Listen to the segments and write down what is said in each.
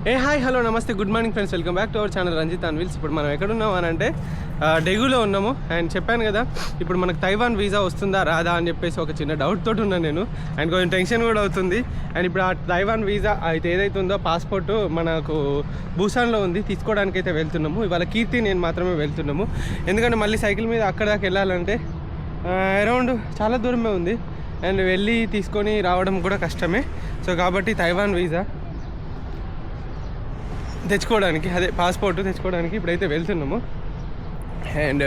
ఏ hi hello నమస్తే good morning friends, welcome back to our channel Ranjith and wheels. ఇప్పుడు మనం ఎక్కడున్నాం అని అంటే డెగులో ఉన్నాము. అండ్ చెప్పాను కదా ఇప్పుడు మనకు తైవాన్ వీసా వస్తుందా రాదా అని చెప్పేసి ఒక చిన్న డౌట్ తోటి ఉన్నాను నేను. అండ్ కొంచెం టెన్షన్ కూడా అవుతుంది. అండ్ ఇప్పుడు ఆ తైవాన్ వీసా అయితే ఏదైతే ఉందో పాస్పోర్ట్ మనకు బూసాన్లో ఉంది, తీసుకోవడానికి అయితే వెళ్తున్నాము. ఇవాళ కీర్తి నేను మాత్రమే వెళ్తున్నాము. ఎందుకంటే మళ్ళీ సైకిల్ మీద అక్కడ దాకా వెళ్ళాలంటే అరౌండ్ చాలా దూరమే ఉంది. అండ్ వెళ్ళి తీసుకొని రావడం కూడా కష్టమే. సో కాబట్టి తైవాన్ వీసా తెచ్చుకోవడానికి, అదే పాస్పోర్ట్ తెచ్చుకోవడానికి ఇప్పుడైతే వెళ్తున్నాము. అండ్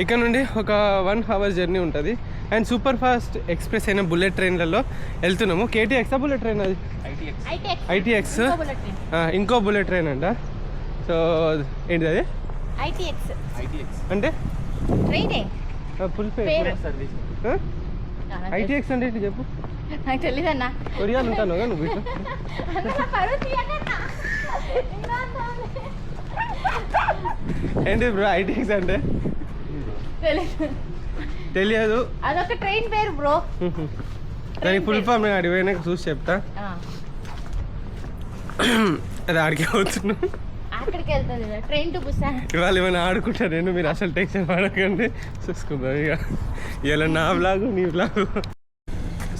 ఇక్కడ నుండి ఒక 1 hour జర్నీ ఉంటుంది. అండ్ సూపర్ ఫాస్ట్ ఎక్స్ప్రెస్ అయిన బుల్లెట్ ట్రైన్లలో వెళ్తున్నాము. కేటీఎక్స్ బుల్లెట్ ట్రైన్, అది ఐటీఎక్స్ ఇంకో బుల్లెట్ ట్రైన్ అంట. సో ఏంటిది అది అంటే ఫుల్ ఐటీఎక్స్ అంటే ఏంటి చెప్పు. తెలీదన్నా, కొరియాలు ఉంటాను కదా నువ్వు ఇట్లా. ఏంటి బ్రో ఐటీఎక్స్ అంటే? తెలియదు, అదొక ట్రైన్ పేరు బ్రో. దానికి ఫుల్ ఫామ్ నేను అడిగిపోయినాక చూసి చెప్తా. అది ఆడికి అవుతున్నాం, అక్కడికి వెళ్తుంది ట్రైన్ టు బుసాన్. ఇవాళ ఏమైనా ఆడుకుంటా నేను, మీరు అసలు టెన్షన్ పడకండి, చూసుకుందాం. ఇక ఇలా నా బ్లాగు నీ బ్లాగు.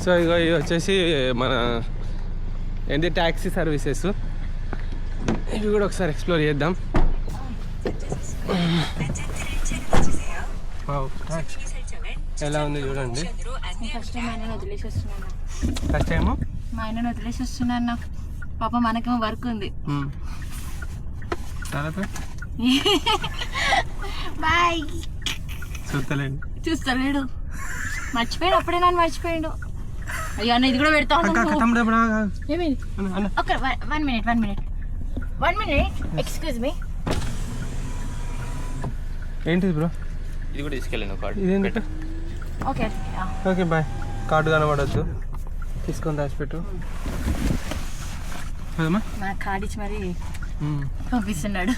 సో ఇక ఇవి వచ్చేసి మన ఏంటి ట్యాక్సీ సర్వీసెస్, ఇవి కూడా ఒకసారి ఎక్స్ప్లోర్ చేద్దాం. ఎలా ఉంది చూడండి. ఫస్ట్ టైం ఆయన వదిలేసి వస్తున్నాను. ఫస్ట్ టైము మా ఆయన వదిలేసి వస్తున్నాను. పాప మనకేమో వర్క్ ఉంది. బాయ్. చూస్తలేడు, మర్చిపోయాడు. అప్పుడే నన్ను మర్చిపోయాడు. అయ్యో అన్న ఇది కూడా పెడతా. Okay 1 minute excuse me. ఏంటిది బ్రో? ఇది కూడా తీసుకెళ్ళాను కార్డు. ఇదేంటి? Okay okay bye. కార్డు కనబడద్దు, తీసుకొని దాచిపెట్టు. నా కార్డు ఇచ్చి మరి పంపిస్తున్నాడు.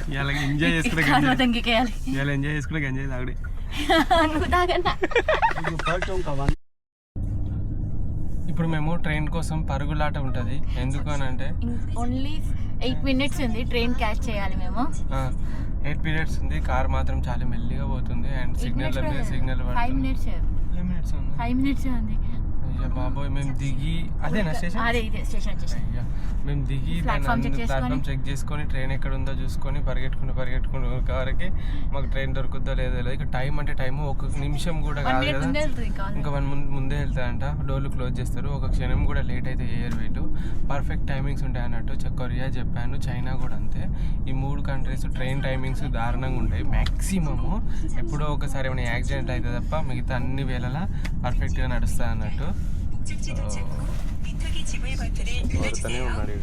ఎంజాయ్ చేసుకుంటే ఎంజాయ్ చేసుకుంటే ఎంజాయ్ తాగుడే. నువ్వు తాగన్నా. ఇప్పుడు మేము ట్రైన్ కోసం పరుగులాట ఉంటుంది. ఎందుకు అని అంటే ఓన్లీ 8 minutes ఉంది ట్రైన్ క్యాచ్ చేయాలి మేము. 8 minutes ఉంది. కార్ మాత్రం చాలా మెల్లిగా పోతుంది. అండ్ సిగ్నల్ 5 minutes ఉంది. అయ్యా బాబోయ్, మేము దిగి అదేనా స్టేషన్? అదే ఇదే స్టేషన్. అయ్యా మేము దిగి ప్లాట్ఫామ్ చెక్ చేసుకొని ట్రైన్ ఎక్కడ ఉందో చూసుకొని పరిగెట్టుకుంటూ వరకు మాకు ట్రైన్ దొరుకుద్దో లేదో లేదు. ఇక టైం అంటే టైము 1 నిమిషం కూడా కాదు కదా, ఇంకా 1 minute ముందే వెళ్తాయంట. డోర్లు క్లోజ్ చేస్తారు. ఒక క్షణం కూడా లేట్ అయితే ఎయిర్ వెయిట్ పర్ఫెక్ట్ టైమింగ్స్ ఉంటాయి అన్నట్టు. కొరియా, జపాన్, చైనా కూడా అంతే. ఈ 3 కంట్రీస్ ట్రైన్ టైమింగ్స్ దారుణంగా ఉంటాయి. మ్యాక్సిమము ఎప్పుడో ఒకసారి ఏమైనా యాక్సిడెంట్ అయితే తప్ప మిగతా అన్ని వేళలా పర్ఫెక్ట్గా నడుస్తాయి అన్నట్టు. కోరుతూనే ఉన్నాడు.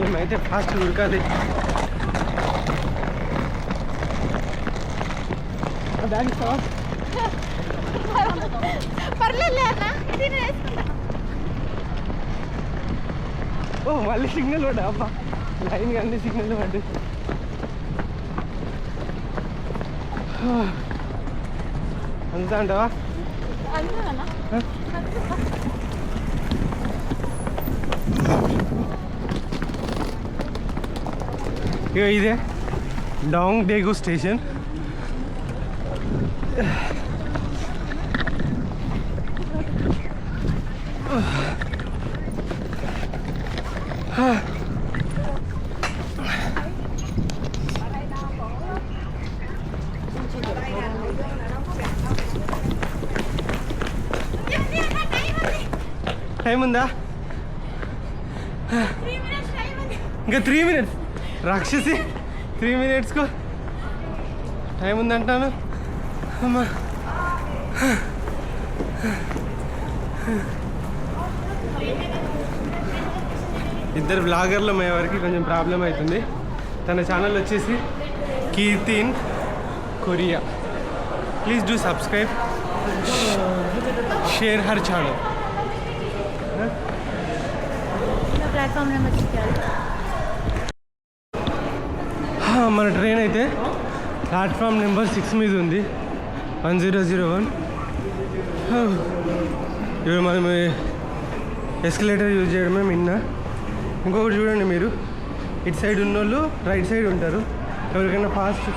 మేమైతే ఫాస్ట్ ఉరకాలి. ఓ మళ్ళీ సిగ్నల్ పడ్డా అబ్బా, లైన్ అన్ని సిగ్నల్ పడ్డాయి. అంతా అంటావా? ఇక ఇదే డాంగ్ డేగు స్టేషన్. టైం ఉందా? ఇంకా 3 minutes. రాక్షసి 3 minutesకు టైం ఉందంటాను. అమ్మా ఇద్దరు బ్లాగర్లు అయ్యే వరకు కొంచెం ప్రాబ్లం అవుతుంది. తన ఛానల్ వచ్చేసి Keerthi in Korea. Please do subscribe, share her channel. Platform number మన ట్రైన్ అయితే ప్లాట్ఫామ్ నెంబర్ 6 మీద ఉంది, 1001. ఇప్పుడు మనం ఎస్కలేటర్ యూజ్ చేయడమే మిన్న. ఇంకొకటి చూడండి మీరు, ఇటు సైడ్ ఉన్నోళ్ళు రైట్ సైడ్ ఉంటారు. ఎవరికైనా ఫాస్ట్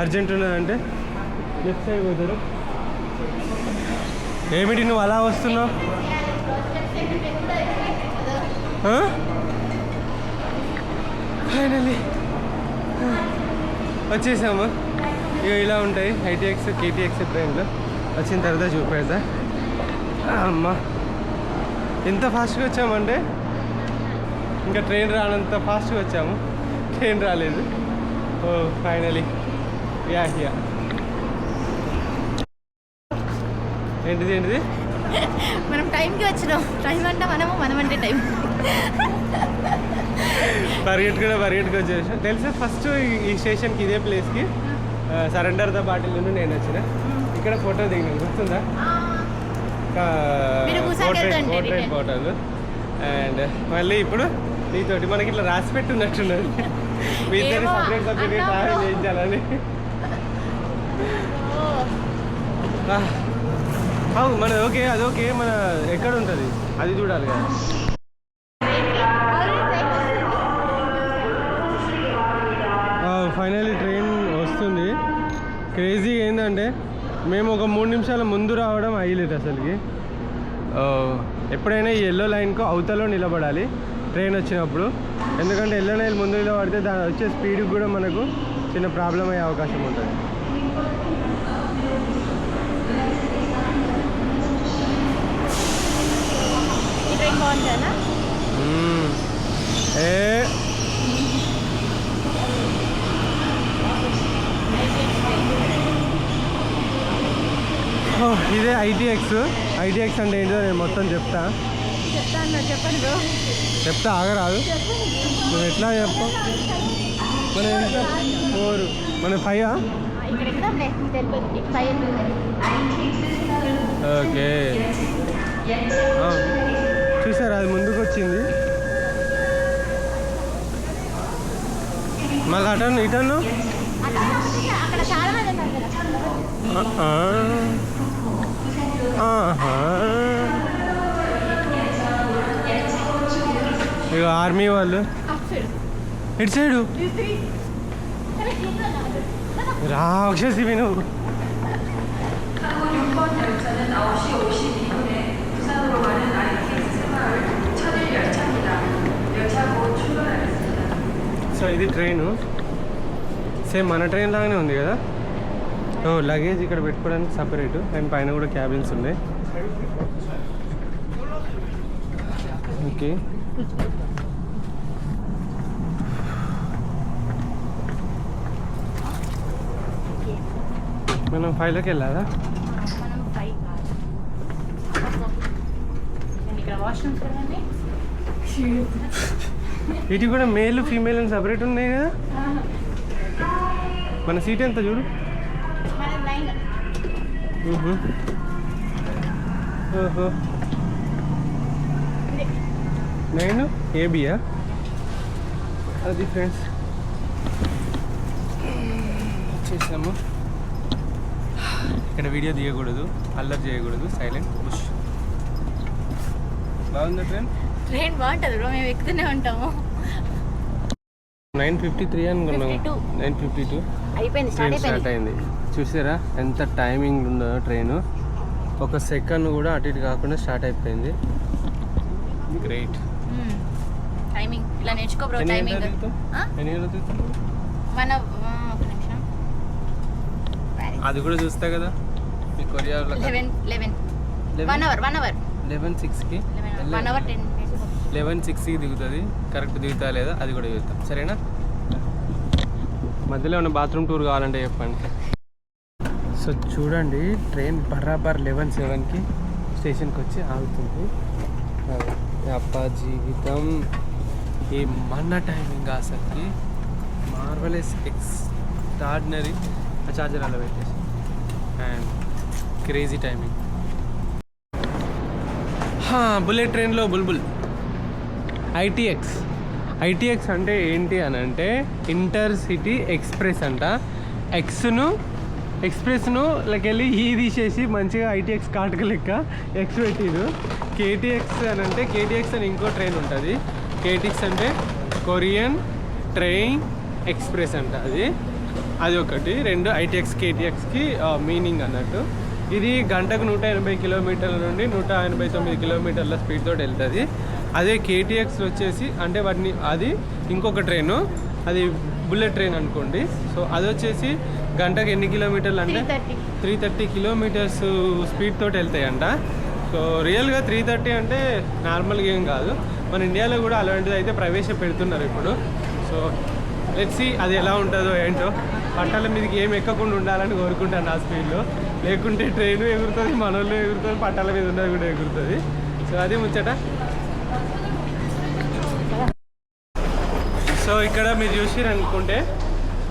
అర్జెంట్ ఉన్నదంటే లెఫ్ట్ సైడ్ పోతారు. ఏమిటి నువ్వు అలా వస్తున్నావు? ఫైనల్లీ వచ్చేసాము. ఇక ఇలా ఉంటాయి ఐటీఎక్స్ కేటీఎక్స్ ట్రైన్లో. వచ్చిన తర్వాత చూపెడతా. అమ్మ ఎంత ఫాస్ట్గా వచ్చామంటే ఇంకా ట్రైన్ రానంత ఫాస్ట్గా వచ్చాము. ట్రైన్ రాలేదు. ఓ ఫైనలీ యా ఏంటిది మనం టైంకి వచ్చినాం. టైం అంటే మనం అంటే టైం. పరిగెట్టుకు వచ్చేసాం. తెలుసా ఫస్ట్ ఈ స్టేషన్కి ఇదే ప్లేస్కి సరెండర్ ద బాటిల్ నుండి నేను వచ్చిన. ఇక్కడ ఫోటో దిగినాను, గుర్తుందా? పోర్ట్రేట్ ఫోటోలు. అండ్ మళ్ళీ ఇప్పుడు నీతోటి మనకి ఇట్లా రాసి పెట్టున్నట్టున్నది. మీ ఇద్దరు సపరేట్ ట్రావెల్ చేయించాలని. మన ఓకే అదొకే, మన ఎక్కడ ఉంటుంది అది చూడాలి కదా. ఫైనల్లీ ట్రైన్ వస్తుంది. క్రేజీ ఏంటంటే మేము ఒక 3 నిమిషాల ముందు రావడం అయ్యలేదు అసలుకి. ఎప్పుడైనా ఈ ఎల్లో లైన్కు అవతలో నిలబడాలి ట్రైన్ వచ్చినప్పుడు. ఎందుకంటే ఎల్లో లైన్ ముందు నిలబడితే దాని వచ్చే స్పీడ్కి కూడా మనకు చిన్న ప్రాబ్లం అయ్యే అవకాశం ఉంటుంది. ఇదే ఐటీఎక్స్ అంటే ఏంటో నేను మొత్తం చెప్తా. ఆగరాదు. నువ్వు ఎట్లా చెప్పావు? మన ఎంత 4 మన 5 ఓకే. చూసారా అది ముందుకు వచ్చింది. మళ్ళీ ఇటను ఇక ఆర్మీ వాళ్ళు ఇటు సైడు రాక్షసి విను. సో ఇది ట్రైను సేమ్ మన ట్రైన్ లాగానే ఉంది కదా. లగేజ్ ఇక్కడ పెట్టుకోవడానికి సపరేటు, అండ్ పైన కూడా క్యాబిన్స్ ఉన్నాయి. ఓకే మనం 5లోకి వెళ్ళాలా? ఇటు కూడా మేల్ ఫీమేల్ అని సపరేట్ ఉన్నాయి కదా. మన సీట్ ఎంత చూడు. ఓహో 9 ఏబియా అది. ఫ్రెండ్స్ వచ్చేసాము. ఇక్కడ వీడియో తీయకూడదు, అల్లరి చేయకూడదు, సైలెంట్ పుష్. బాగుంది ట్రైన్ బాగుంటుంది బ్రో, మేము ఎక్కుతూనే ఉంటాము. 9:53 అనుకున్నాము. 9:52 అయిపోయింది, స్టార్ట్ అయింది. చూసారా ఎంత టైమింగ్ ఉందో ట్రైను. ఒక సెకండ్ కూడా అటు ఇటు కాకుండా స్టార్ట్ అయిపోయింది. Great timing. ఇలా నేర్చుకో బ్రో టైమింగ్. అది కూడా చూస్తా కదా మీ కొరియాలో. 11:06కి 11:06కి దిగుతుంది. కరెక్ట్ దిగుతా లేదా అది కూడా చూద్దాం, సరేనా? మధ్యలో ఏమైనా బాత్రూమ్ టూర్ కావాలంటే చెప్పండి. సో చూడండి ట్రైన్ బరాబర్ 11:07కి స్టేషన్కి వచ్చి ఆగుతుంది. అప్ప జీవితం ఏమన్న టైమింగ్ అసలుకి మార్వలెస్, ఎక్స్ట్రాడినరీ. ఆ చార్జర్ అలా పెట్టేసి అండ్ క్రేజీ టైమింగ్. బుల్లెట్ ట్రైన్లో బుల్బుల్ ఐటీఎక్స్ అంటే ఏంటి అని అంటే ఇంటర్ సిటీ ఎక్స్ప్రెస్ అంట. ఎక్స్ప్రెస్ను వెళ్ళి ఈ తీసేసి మంచిగా ఐటీఎక్స్ కాటుక లెక్క ఎక్స్ పెట్టిరు. కేటీఎక్స్ అని అంటే కేటీఎక్స్ అని ఇంకో ట్రైన్ ఉంటుంది. కేటీఎక్స్ అంటే కొరియన్ ట్రైన్ ఎక్స్ప్రెస్ అంట, అది ఒకటి. రెండు ఐటీఎక్స్ కేటీఎక్స్కి మీనింగ్ అన్నట్టు. ఇది గంటకు 180 కిలోమీటర్ల నుండి 189 కిలోమీటర్ల స్పీడ్తో వెళ్తుంది. అదే కేటీఎక్స్ వచ్చేసి అంటే అది ఇంకొక ట్రైను, అది బుల్లెట్ ట్రైన్ అనుకోండి. సో అది వచ్చేసి గంటకు ఎన్ని కిలోమీటర్లు అంటే 330 కిలోమీటర్స్ స్పీడ్ తోటి వెళ్తాయంట. సో రియల్గా 330 అంటే నార్మల్గా ఏం కాదు. మన ఇండియాలో కూడా అలాంటిది అయితే ప్రవేశపెడుతున్నారు ఇప్పుడు. సో లెట్స్ సీ అది ఎలా ఉంటుందో ఏంటో. పట్టాల మీదకి ఏం ఎక్కకుండా ఉండాలని కోరుకుంటాను ఆ స్పీడ్లో. లేకుంటే ట్రైన్ ఎగురుతుంది, మనోళ్ళు ఎగురుతుంది, పట్టాల మీద ఉన్నది కూడా ఎగురుతుంది. సో అది ముచ్చట. సో ఇక్కడ మీరు చూసిరు అనుకుంటే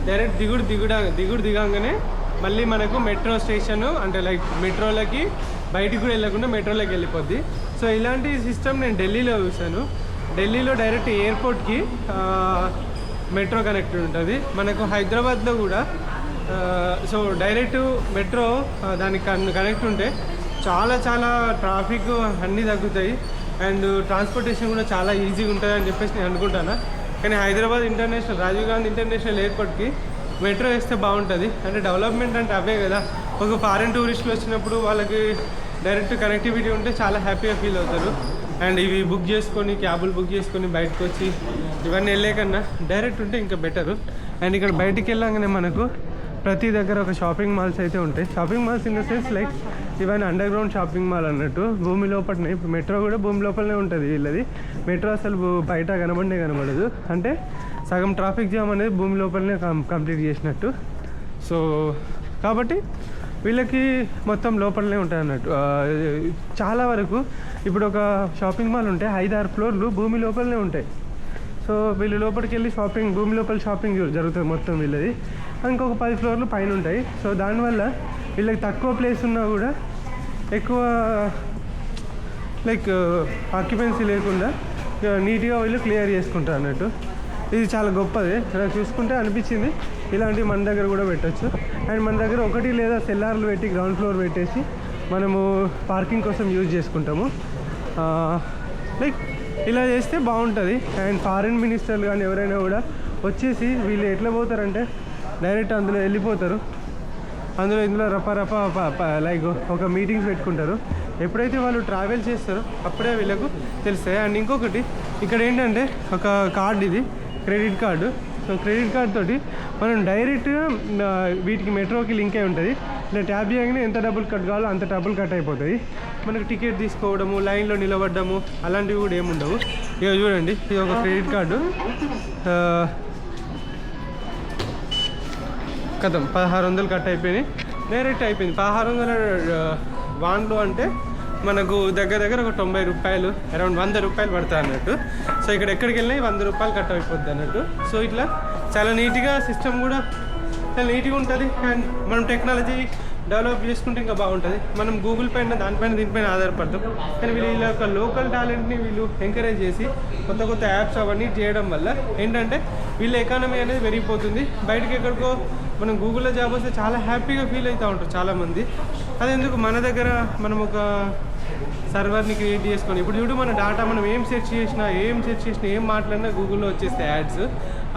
డైరెక్ట్ దిగుడు దిగంగానే మళ్ళీ మనకు మెట్రో స్టేషను అంటే లైక్ మెట్రోలకి బయటికి కూడా వెళ్ళకుండా మెట్రోలోకి వెళ్ళిపోద్ది. సో ఇలాంటి సిస్టమ్ నేను ఢిల్లీలో చూసాను. ఢిల్లీలో డైరెక్ట్ ఎయిర్పోర్ట్కి మెట్రో కనెక్టెడ్ ఉంటుంది. మనకు హైదరాబాద్లో కూడా సో డైరెక్ట్ మెట్రో దానికి కనెక్ట్ ఉంటే చాలా ట్రాఫిక్ అన్నీ తగ్గుతాయి అండ్ ట్రాన్స్పోర్టేషన్ కూడా చాలా ఈజీగా ఉంటుంది అని చెప్పేసి నేను అనుకుంటాను. కానీ హైదరాబాద్ రాజీవ్ గాంధీ ఇంటర్నేషనల్ ఎయిర్పోర్ట్కి మెట్రో వేస్తే బాగుంటుంది. అంటే డెవలప్మెంట్ అంటే అవే కదా. ఒక ఫారెన్ టూరిస్టులు వచ్చినప్పుడు వాళ్ళకి డైరెక్ట్ కనెక్టివిటీ ఉంటే చాలా హ్యాపీగా ఫీల్ అవుతారు. అండ్ ఇవి బుక్ చేసుకొని క్యాబులు బుక్ చేసుకొని బయటకు వచ్చి ఇవన్నీ వెళ్ళే కన్నా డైరెక్ట్ ఉంటే ఇంకా బెటరు. అండ్ ఇక్కడ బయటికి వెళ్ళగానే మనకు ప్రతి దగ్గర ఒక షాపింగ్ మాల్స్ అయితే ఉంటాయి. Shopping malls in the sense like ఇవన్నీ అండర్ గ్రౌండ్ షాపింగ్ మాల్ అన్నట్టు భూమి లోపలనే. ఇప్పుడు మెట్రో కూడా భూమి లోపలనే ఉంటుంది వీళ్ళది. మెట్రో అసలు బయట కనబడదు. అంటే సగం ట్రాఫిక్ జామ్ అనేది భూమి లోపలనే కంప్లీట్ చేసినట్టు. సో కాబట్టి వీళ్ళకి మొత్తం లోపలనే ఉంటుంది అన్నట్టు. చాలా వరకు ఇప్పుడు ఒక షాపింగ్ మాల్ ఉంటే 5-6 ఫ్లోర్లు భూమి లోపలనే ఉంటాయి. సో వీళ్ళు లోపలికి వెళ్ళి భూమి లోపల షాపింగ్ జరుగుతుంది మొత్తం వీళ్ళది. ఇంకొక 10 ఫ్లోర్లు పైన ఉంటాయి. సో దానివల్ల వీళ్ళకి తక్కువ ప్లేస్ ఉన్నా కూడా ఎక్కువ లైక్ ఆక్యుపెన్సీ లేకుండా నీట్గా వీళ్ళు క్లియర్ చేసుకుంటారు అన్నట్టు. ఇది చాలా గొప్పది. నాకు చూసుకుంటే అనిపించింది ఇలాంటివి మన దగ్గర కూడా పెట్టచ్చు. అండ్ మన దగ్గర 1 లేదా సెల్లార్లు పెట్టి గ్రౌండ్ ఫ్లోర్ పెట్టేసి మనము పార్కింగ్ కోసం యూజ్ చేసుకుంటాము. లైక్ ఇలా చేస్తే బాగుంటుంది. అండ్ ఫారిన్ మినిస్టర్లు కానీ ఎవరైనా కూడా వచ్చేసి వీళ్ళు ఎట్లా పోతారంటే డైరెక్ట్ అందులో వెళ్ళిపోతారు. ఇందులో రప లైక్ ఒక మీటింగ్స్ పెట్టుకుంటారు. ఎప్పుడైతే వాళ్ళు ట్రావెల్ చేస్తారో అప్పుడే వీళ్ళకు తెలుస్తాయి. అండ్ ఇంకొకటి ఇక్కడ ఏంటంటే ఒక కార్డు, ఇది credit card. So credit card తోటి మనం డైరెక్ట్గా వీటికి మెట్రోకి లింక్ అయి ఉంటుంది. ఇలా ట్యాప్ చేయగానే ఎంత డబ్బులు కట్ కావాలో అంత డబ్బులు కట్ అయిపోతాయి. మనకు టికెట్ తీసుకోవడము, లైన్లో నిలబడ్డము అలాంటివి కూడా ఏముండవు. ఇక చూడండి, ఇది ఒక క్రెడిట్ కార్డు. కథం 1600 కట్ అయిపోయినాయి. డైరెక్ట్ అయిపోయింది. 1600 వాన్లో అంటే మనకు దగ్గర ఒక 90 రూపాయలు, అరౌండ్ 100 రూపాయలు పడతాయి అన్నట్టు. సో ఇక్కడ ఎక్కడికి వెళ్ళినా 100 రూపాయలు కట్ అయిపోద్ది అన్నట్టు. సో ఇట్లా చాలా నీట్గా సిస్టమ్ కూడా చాలా నీట్గా ఉంటుంది. అండ్ మనం టెక్నాలజీ డెవలప్ చేసుకుంటే ఇంకా బాగుంటుంది. మనం గూగుల్ పైన దీనిపైన ఆధారపడతాం. కానీ వీళ్ళ యొక్క లోకల్ టాలెంట్ని వీళ్ళు ఎంకరేజ్ చేసి కొత్త యాప్స్ అవన్నీ చేయడం వల్ల ఏంటంటే వీళ్ళ ఎకానమీ అనేది పెరిగిపోతుంది. బయటకి ఎక్కడికో మనం గూగుల్లో జాబ్ వస్తే చాలా హ్యాపీగా ఫీల్ అవుతూ ఉంటారు చాలామంది. అదెందుకు మన దగ్గర మనం ఒక సర్వర్ని క్రియేట్ చేసుకొని ఇప్పుడు చూడు మన డేటా మనం ఏం సెర్చ్ చేసినా ఏం మాట్లాడినా గూగుల్లో వచ్చేస్తే యాడ్స్.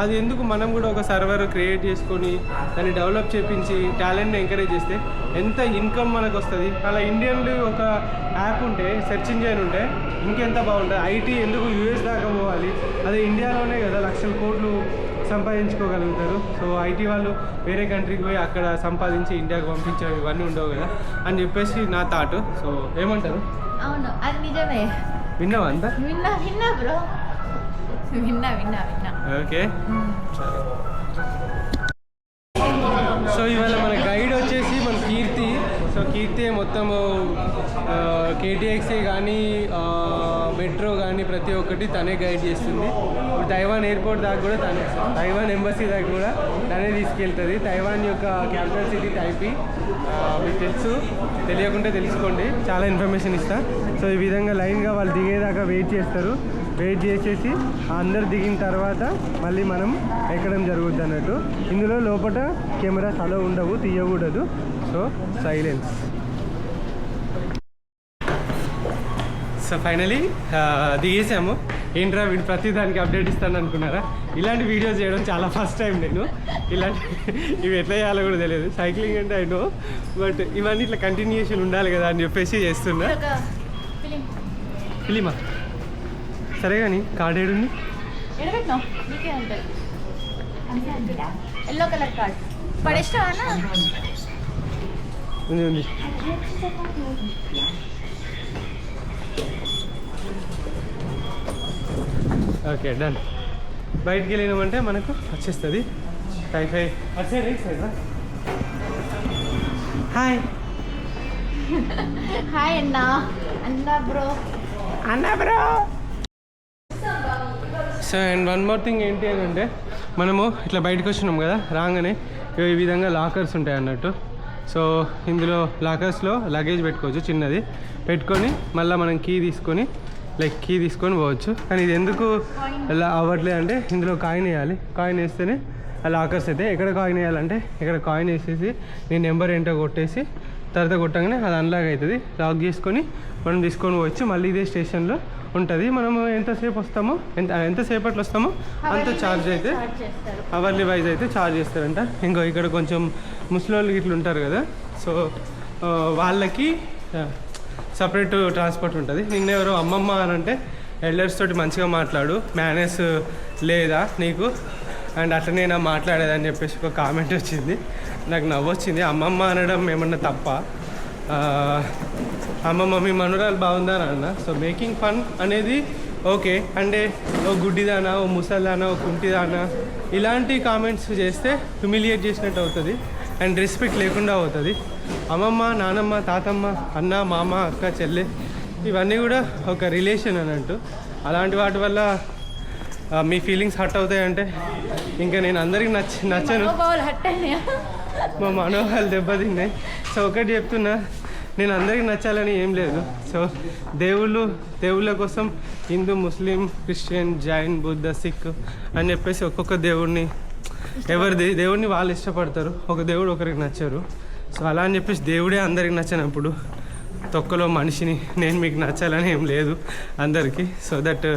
అది ఎందుకు మనం కూడా ఒక సర్వర్ క్రియేట్ చేసుకొని దాన్ని డెవలప్ చేయించి టాలెంట్ని ఎంకరేజ్ చేస్తే ఎంత ఇన్కమ్ మనకు వస్తుంది. అలా ఇండియన్లు ఒక యాప్ ఉంటే సెర్చ్ ఇంజిన్ ఉంటే ఇంకెంత బాగుంటుంది. ఐటీ ఎందుకు యూఎస్ దాకా పోవాలి, అదే ఇండియాలోనే కదా లక్షల కోట్లు సంపాదించుకోగలుగుతారు. సో ఐటీ వాళ్ళు వేరే కంట్రీకి పోయి అక్కడ సంపాదించి ఇండియాకి పంపించడం ఇవన్నీ ఉండవు కదా అని చెప్పేసి నా థాట్. సో ఏమంటారు? అవును, అది నిజమే. విన్నావా అంతా? విన్నా బ్రో, విన్నా. ఓకే. సో ఇవాళ మన గైడ్ వచ్చేసి మన కీర్తి. సో కీర్తి మొత్తము కేటీఎక్సీ కానీ మెట్రో కానీ ప్రతి ఒక్కటి తనే గైడ్ చేస్తుంది. ఇప్పుడు తైవాన్ ఎయిర్పోర్ట్ దాకా కూడా తనే, తైవాన్ ఎంబసీ దాకా కూడా తనే తీసుకెళ్తుంది. తైవాన్ యొక్క క్యాపిటల్ సిటీ టైపీ. మీకు తెలియకుంటే తెలుసుకోండి, చాలా ఇన్ఫర్మేషన్ ఇస్తా. సో ఈ విధంగా లైన్గా వాళ్ళు దిగేదాకా వెయిట్ చేస్తారు. వెయిట్ చేసేసి అందరు దిగిన తర్వాత మళ్ళీ మనం ఎక్కడం జరుగుద్ది అన్నట్టు. ఇందులో లోపల కెమెరాస్ అలో ఉండవు, తీయకూడదు. So silence. సో ఫైనలీ దిగేసాము. ఏంట్రా వీడు ప్రతి దానికి అప్డేట్ ఇస్తాను అనుకున్నారా? ఇలాంటి వీడియోస్ చేయడం చాలా ఫస్ట్ టైం నేను. ఇలాంటి ఇవి ఎట్లా చేయాలో కూడా తెలియదు. సైక్లింగ్ అంటే ఐ నో, బట్ ఇవన్నీ ఇట్లా కంటిన్యూషన్ ఉండాలి కదా అని చెప్పేసి చేస్తున్నా. ఫిలిమా సరే కానీ కార్డ్ ఏడుంది? ఎల్లో కలర్ కార్డ్ పడేస్తా ఉంది. Okay done. బయటికి వెళ్ళినామంటే మనకు వచ్చేస్తుంది టైఫై. హాయ్ హాయ్ అన్నా. అన్నా bro. So and one more thing ఏంటి అని అంటే, మనము ఇట్లా బయటకు వచ్చినాం కదా, రాగానే ఈ విధంగా లాకర్స్ ఉంటాయి అన్నట్టు. సో ఇందులో లాకర్స్లో లగేజ్ పెట్టుకోవచ్చు, చిన్నది పెట్టుకొని మళ్ళీ మనం కీ తీసుకొని పోవచ్చు. కానీ ఇది ఎందుకు ఇలా అవ్వట్లేదు అంటే, ఇందులో కాయిన్ వేయాలి. కాయిన్ వేస్తేనే ఆ లాకర్స్ అయితే. ఎక్కడ కాయిన్ వేయాలంటే ఇక్కడ కాయిన్ వేసేసి నేను నెంబర్ ఏంటో కొట్టేసి తర్వాత కొట్టగానే అది అన్లాక్ అవుతుంది. లాక్ చేసుకొని మనం తీసుకొని పోవచ్చు. మళ్ళీ ఇదే స్టేషన్లో ఉంటుంది. మనము ఎంతసేపు వస్తామో ఎంతసేపట్లో వస్తామో అంత ఛార్జ్ అయితే అవర్లీ వైజ్ అయితే ఛార్జ్ చేస్తారంట. ఇంకో ఇక్కడ కొంచెం ముసలోళ్ళు ఇట్లా ఉంటారు కదా, సో వాళ్ళకి సపరేట్ ట్రాన్స్పోర్ట్ ఉంటుంది. నిన్నెవరో అమ్మమ్మ అని అంటే ఎల్డర్స్ తోటి మంచిగా మాట్లాడు, మేనేజ్ లేదా నీకు అండ్ అట్లనే నా మాట్లాడేదని చెప్పేసి ఒక కామెంట్ వచ్చింది. నాకు నవ్వొచ్చింది. అమ్మమ్మ అనడం ఏమన్నా తప్ప? అమ్మమ్మ మీ మనోరాలు బాగుందా అన్న. సో మేకింగ్ ఫన్ అనేది ఓకే. అంటే ఓ గుడ్డిదానా, ఓ ముసల్దానా, ఓ కుంటిదానా ఇలాంటి కామెంట్స్ చేస్తే హ్యూమిలియేట్ చేసినట్టు అవుతుంది అండ్ రెస్పెక్ట్ లేకుండా అవుతుంది. అమ్మమ్మ, నానమ్మ, తాతమ్మ, అన్న, మామ, అక్క, చెల్లె ఇవన్నీ కూడా ఒక రిలేషన్ అన్నట్టు. అలాంటి వాటి వల్ల మీ ఫీలింగ్స్ హర్ట్ అవుతాయంటే ఇంకా నేను అందరికి నచ్చను. మా మనోభావాలు దెబ్బతిన్నాయి. సో ఒకటి చెప్తున్నా, నేను అందరికి నచ్చాలని ఏం లేదు. సో దేవుళ్ళ కోసం హిందూ, ముస్లిం, క్రిస్టియన్, జైన్, బుద్ధ, సిక్ అని చెప్పేసి ఒక్కొక్క దేవుడిని వాళ్ళు ఇష్టపడతారు. ఒక దేవుడు ఒకరికి నచ్చరు. సో అలా అని చెప్పేసి దేవుడే అందరికి నచ్చినప్పుడు తొక్కలో మనిషిని నేను మీకు నచ్చాలని ఏం లేదు అందరికీ. సో దట్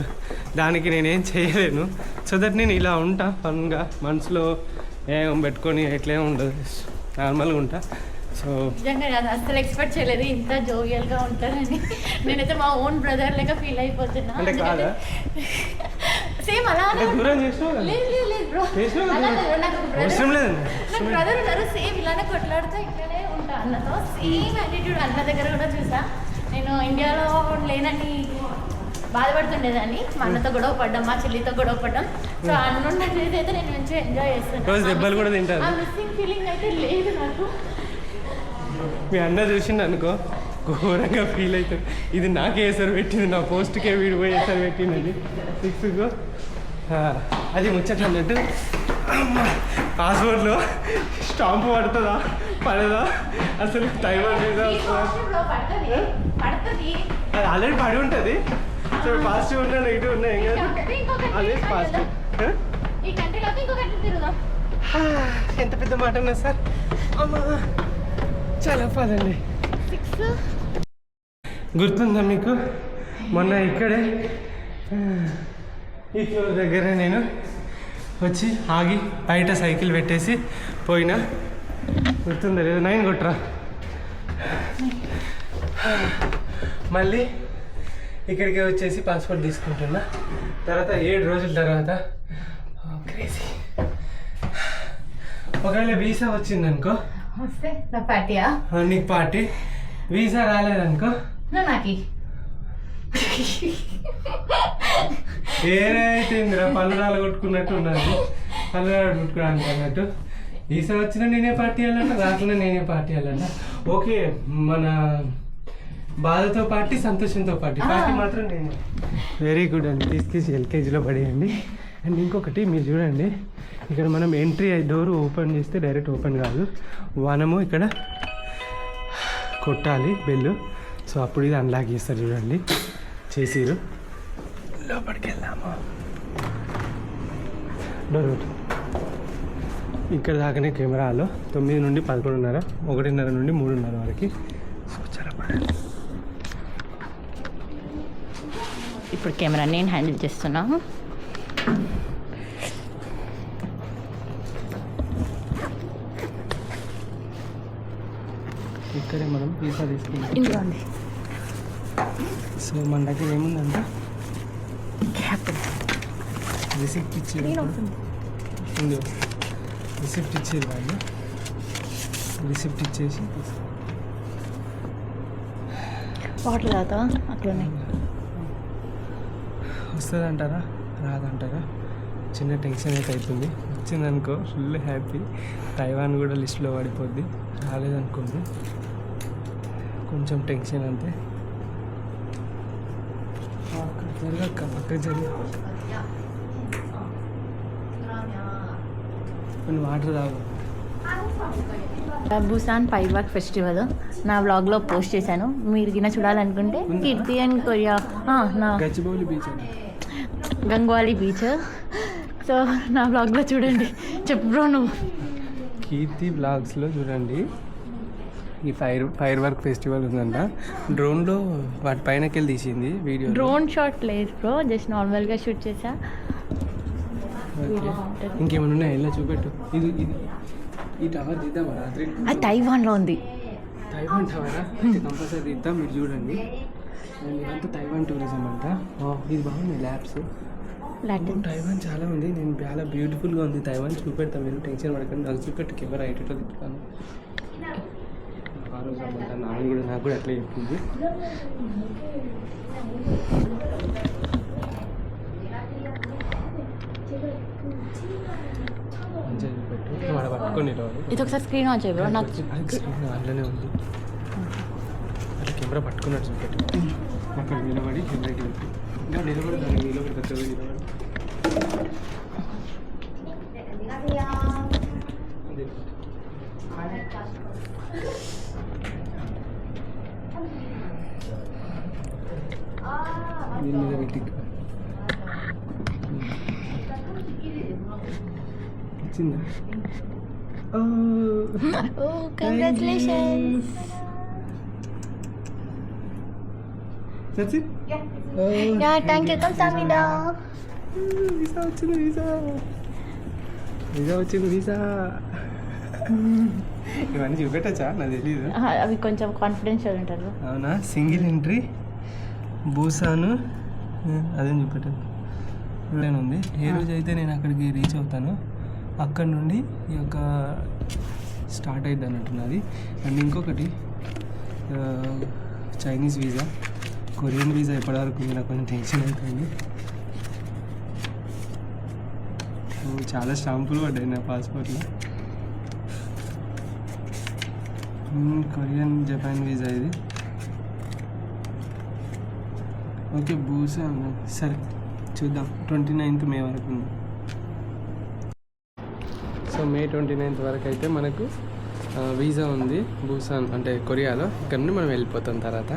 దానికి నేనేం చేయలేను. సో దట్ నేను ఇలా ఉంటా ఫన్గా, మనసులో ఏం పెట్టుకొని ఎట్లే ఉండదు, నార్మల్గా ఉంటా. సో అసలు ఎక్స్పెక్ట్ చేయలేదు ఇంత జోవియల్గా ఉంటారని. నేనైతే మా ఓన్ బ్రదర్ లెక్క ఫీల్ అయిపోతున్నా. అంటే కాదా సేమ్ అలా దూరం చేసినావు? అవసరం లేదండి. నాకు బ్రదర్ ఉన్నారు, సేమ్ ఇలానే కొట్లాడుతూ ఇక్కడే ఉంటా అన్నతో. సేమ్ యాటిట్యూడ్ అన్న దగ్గర కూడా చూసా. నేను ఇండియాలో లేనని బాధపడుతుండేదాన్ని. మా అన్నతో గొడవ పడ్డాం, మా చెల్లితో గొడవ పడ్డాం. సో అన్నున్నది అయితే నేను మంచిగా ఎంజాయ్ చేస్తాను. దెబ్బలు కూడా తింటాను. ఆ మిస్సింగ్ ఫీలింగ్ అయితే లేదు నాకు. మీ అన్న చూసిండు అనుకో ఘోరంగా ఫీల్ అవుతాడు. ఇది నాకే ఎసరు పెట్టింది, నా పోస్ట్కే వీడు పోయి ఎసరు పెట్టింది 6కు. అది ముచ్చట అన్నట్టు. పాస్పోర్ట్లో స్టాంపు పడుతుందా పడదా అసలు టైం అనేది అది ఆల్రెడీ పడి ఉంటుంది. సో పాజిటివ్ ఉన్నా నెగిటివ్ ఉన్నా ఏం కాదు, అదే పాజిటివ్. ఎంత పెద్ద మాట అన్నా సార్. అమ్మా చాలా పదండి. గుర్తుందా మీకు మొన్న ఇక్కడే ఈ ఫ్లోర్ దగ్గర నేను వచ్చి ఆగి బయట సైకిల్ పెట్టేసి పోయినా? గుర్తుందా లేదు? 9 కొట్టరా. మళ్ళీ ఇక్కడికి వచ్చేసి పాస్పోర్ట్ తీసుకుంటున్నా. తర్వాత 7 రోజుల తర్వాత క్రేజీ. ఒకవేళ వీసా వచ్చిందనుకో వస్తే నా పార్టీయా? నీకు పార్టీ. వీసా రాలేదనుకో నాకి ఏదైతే పనురాలు కొట్టుకున్నట్టు ఉన్నది. పనురాలు కొట్టుకోవడానికి అన్నట్టు. వీసా వచ్చినా నేనే పార్టీ వెళ్ళాలంట, రాకుండా నేనే పార్టీ వెళ్ళాలంట. ఓకే, మన బాధతో పార్టీ, సంతోషంతో పార్టీ మాత్రం నేను. వెరీ గుడ్ అండి. తీసుకేసి ఎల్కేజీలో పడేయండి. అండ్ ఇంకొకటి మీరు చూడండి, ఇక్కడ మనం ఎంట్రీ డోర్ ఓపెన్ చేస్తే డైరెక్ట్ ఓపెన్ కాదు, మనము ఇక్కడ కొట్టాలి బెల్లు. సో అప్పుడు ఇది అన్లాక్ చేస్తారు. చూడండి చేసిరు. లోపలికి వెళ్దాము. డోర్ ఇక్కడ దాకానే కెమెరాలో 9 నుండి 11:30, 1:30 నుండి 3:30 వరకు. సో చాలా ఇప్పుడు కెమెరా నేను హ్యాండిల్ చేస్తున్నాను. ఇక్కడే మనం వీసా తీసుకుంటాం. ఇందులో ఉంది. సో మన దగ్గర ఏముందంటే రిసిప్ట్ ఇచ్చేది. రిసిప్ట్ ఇచ్చేది వాళ్ళు. రిసిప్ట్ ఇచ్చేసి వాటర్ తాగుతావా? అట్లనే వస్తుందంటారా రాదంటారా? చిన్న టెన్షన్ అయితే అవుతుంది. వచ్చిందనుకో ఫుల్ హ్యాపీ. తైవాన్ కూడా లిస్ట్లో పడిపోద్ది. రాలేదనుకోండి కొంచెం టెన్షన్ అంతే. జరగక్క పక్కకి జరిగి కొన్ని వాటర్ తాగు. బుసాన్ ఫైర్వర్క్ ఫెస్టివల్ నా వ్లాగ్లో పోస్ట్ చేశాను. మీరు గిన చూడాలనుకుంటే కీర్తి అండ్ కొరియా నా గచ్చిబౌలి బీచ్ గంగవాలి బీచ్. సో నా వ్లాగ్లో చూడండి. చెప్పు బ్రో నువ్వు. కీర్తి బ్లాగ్స్లో చూడండి. ఈ ఫైర్ వర్క్ ఫెస్టివల్ ఉందంట. డ్రోన్లో వాటి పైనకి వెళ్ళి తీసింది వీడియో. డ్రోన్ షాట్ లేదు బ్రో, జస్ట్ నార్మల్గా షూట్ చేసా. ఇంకేమైనా ఉన్నాయి ఇలా చూపెట్టు. ఇది ఇది ఈ టవర్ తీద్దామా రాత్రి? అది తైవాన్లో ఉంది. తైవాన్ టవరా? కంపల్సరీ తీద్దాం. మీరు చూడండి. ఇదంతా తైవాన్ టూరిజం అంట. ఇది బాగుంది ల్యాబ్స్. తైవాన్ చాలా ఉంది. నేను చాలా బ్యూటిఫుల్గా ఉంది తైవాన్. చూపెడతాను, మీరు టెన్షన్ పడకండి. నాకు చూపెట్టు కెమెరా ఎటుతో తిప్పుతాను. ఆ రోజు అమ్మంటా నాకు కూడా అట్లా చెప్పింది. మంచిగా చూపెట్టు. వాడు పట్టుకొని ఇది ఒకసారి స్క్రీన్ ఆన్ చేయ బ్రో. నాకు స్క్రీన్ అందులోనే ఉంది. అట్లా కెమెరా పట్టుకున్నట్టు చూపెట్టు. అక్కడ నిలబడి కెమెరా పెట్టి ఇంకా నిలబడి దాన్ని నిలబడి పెద్దగా నిలబడి దీని మీద పెట్టి వచ్చిందా? Congratulations. That's it? Yeah, thank you. Kamsahamnida. Visa వచ్చింది. వీసా వచ్చింది. వీసా ఇవన్నీ చూపెట్టచ్చా? నాకు తెలీదు. అవి కొంచెం కాన్ఫిడెన్షియల్ ఉంటారు. అవునా? సింగిల్ ఎంట్రీ బూసాను అదేం చూపెట్టాను ఉంది. ఏ రోజు అయితే నేను అక్కడికి రీచ్ అవుతాను అక్కడ నుండి ఈ యొక్క స్టార్ట్ అవుతుంది అన్నట్టున్నది. అండ్ ఇంకొకటి చైనీస్ వీసా, కొరియన్ వీసా ఎప్పటివరకు ఉంది నాకు కొంచెం టెన్షన్ అవుతుంది. చాలా స్టాంపులు పడ్డాయి నా పాస్పోర్ట్లో. కొరియన్ జపాన్ వీసా ఇది. ఓకే బూసా సరే చూద్దాం. 29th మే వరకు ఉంది. సో మే 29th వరకు అయితే మనకు వీసా ఉంది బూసాన్ అంటే కొరియాలో. ఇక్కడ నుండి మనం వెళ్ళిపోతాం తర్వాత.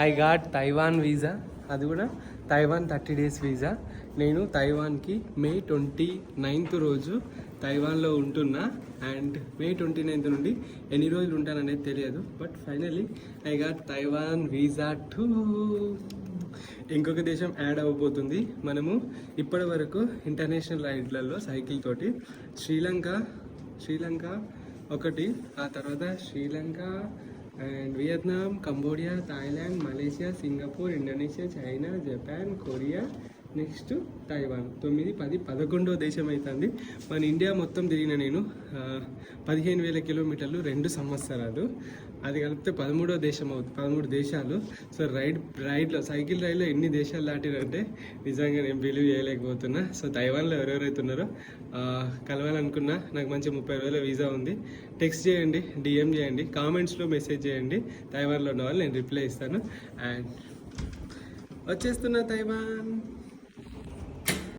I got Taiwan visa. అది కూడా తైవాన్ 30 days వీసా. నేను తైవాన్కి మే 29th రోజు తైవాన్లో ఉంటున్నా. అండ్ మే 29th నుండి ఎన్ని రోజులు ఉంటాననేది తెలియదు. But finally I got Taiwan visa to. ఇంకొక దేశం యాడ్ అవ్వబోతుంది. మనము ఇప్పటి వరకు ఇంటర్నేషనల్ రైడ్లలో సైకిల్ తోటి శ్రీలంక ఒకటి, ఆ తర్వాత Sri Lanka and Vietnam, Cambodia, Thailand, Malaysia, Singapore, Indonesia, China, Japan, Korea, next Taiwan. 9, 10, 11వ దేశం అవుతుంది. మన ఇండియా మొత్తం తిరిగిన నేను 15,000 కిలోమీటర్లు 2 సంవత్సరాలు. అది కలిపితే 13వ దేశం అవుతుంది, 13 దేశాలు. సో రైడ్లో సైకిల్ రైడ్లో ఎన్ని దేశాలు దాటినంటే నిజంగా నేను బిలీవ్ చేయలేకపోతున్నా. సో తైవాన్లో ఎవరెవరైతే ఉన్నారో కలవాలనుకున్నా నాకు మంచి 30,000 వీసా ఉంది. టెక్స్ట్ చేయండి, డిఎం చేయండి, కామెంట్స్లో మెసేజ్ చేయండి. తైవాన్లో ఉన్న వాళ్ళు నేను రిప్లై ఇస్తాను. అండ్ వచ్చేస్తున్నా తైవాన్.